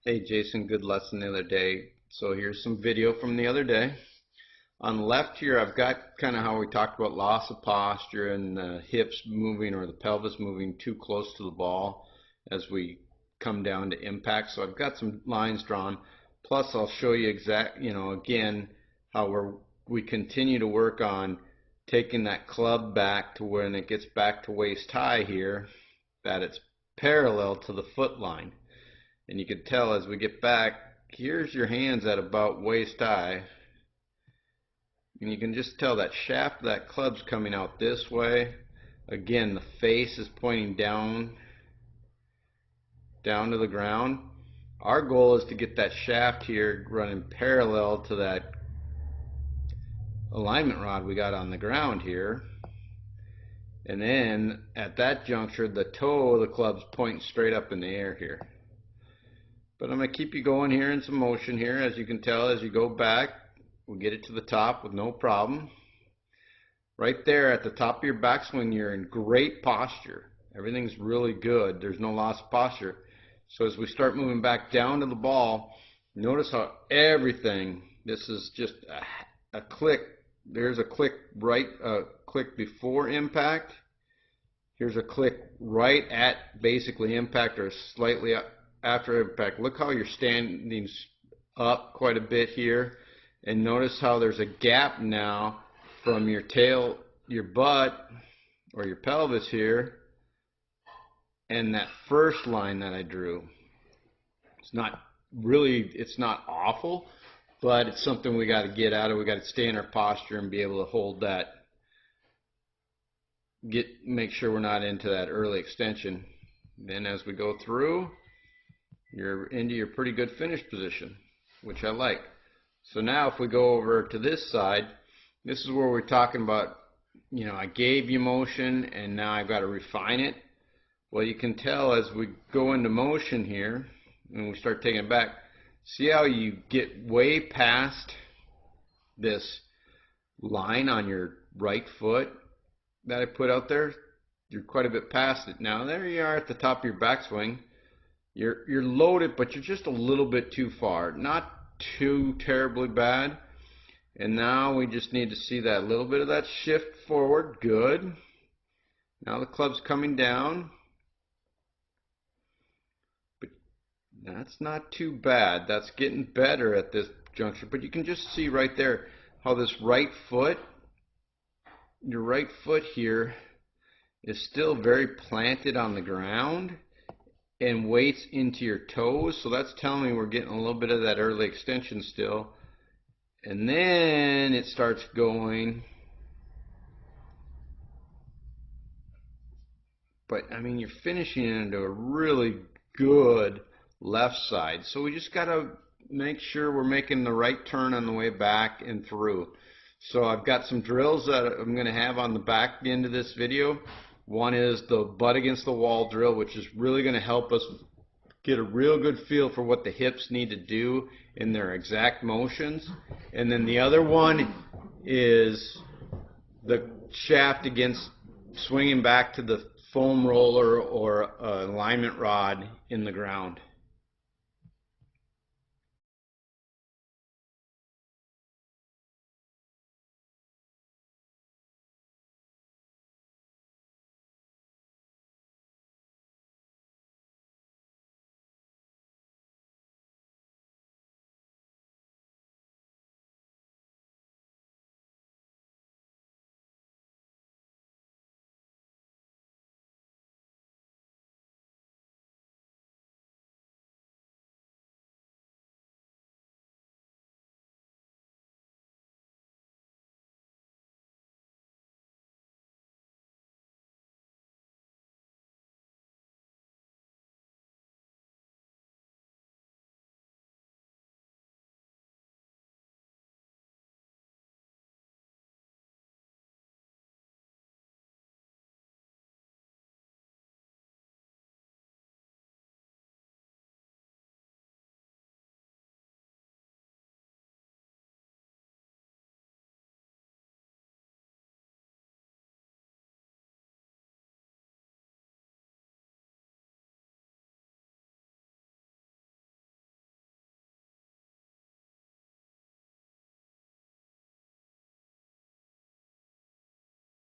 Hey Jason, good lesson the other day. So here's some video from the other day. On the left here, I've got kind of how we talked about loss of posture and the hips moving or the pelvis moving too close to the ball as we come down to impact. So I've got some lines drawn. Plus I'll show you again, how we continue to work on taking that club back to when it gets back to waist high here, that it's parallel to the foot line. And you can tell as we get back, here's your hands at about waist high. And you can just tell that shaft of that club's coming out this way. Again, the face is pointing down to the ground. Our goal is to get that shaft here running parallel to that alignment rod we got on the ground here. And then at that juncture, the toe of the club's pointing straight up in the air here. But I'm going to keep you going here in some motion here. As you can tell, as you go back, we'll get it to the top with no problem. Right there at the top of your backswing, you're in great posture. Everything's really good. There's no loss of posture. So as we start moving back down to the ball, notice how everything, this is just a click. There's a click right, click before impact. Here's a click right at basically impact or slightly after impact. Look how you're standing up quite a bit here, and notice how there's a gap now from your tail, your butt or your pelvis here, and that first line that I drew. It's not awful, but it's something we got to get out of. We got to stay in our posture and be able to hold that, make sure we're not into that early extension. Then as we go through, you're into your pretty good finish position, which I like. So now if we go over to this side, this is where we're talking about, I gave you motion and now I've got to refine it. Well, you can tell as we go into motion here and we start taking it back, see how you get way past this line on your right foot that I put out there? You're quite a bit past it. Now there you are at the top of your backswing. You're loaded, but you're just a little bit too far. Not too terribly bad. And now we just need to see that little bit of that shift forward. Good. Now the club's coming down. But that's not too bad. That's getting better at this juncture. But you can just see right there how this right foot, your right foot here, is still very planted on the ground and weights into your toes. So that's telling me we're getting a little bit of that early extension still. And then it starts going. But I mean, you're finishing into a really good left side. So we just got to make sure we're making the right turn on the way back and through. So I've got some drills that I'm going to have on the back end of this video. One is the butt against the wall drill, which is really going to help us get a real good feel for what the hips need to do in their exact motions. And then the other one is the shaft against swinging back to the foam roller or alignment rod in the ground.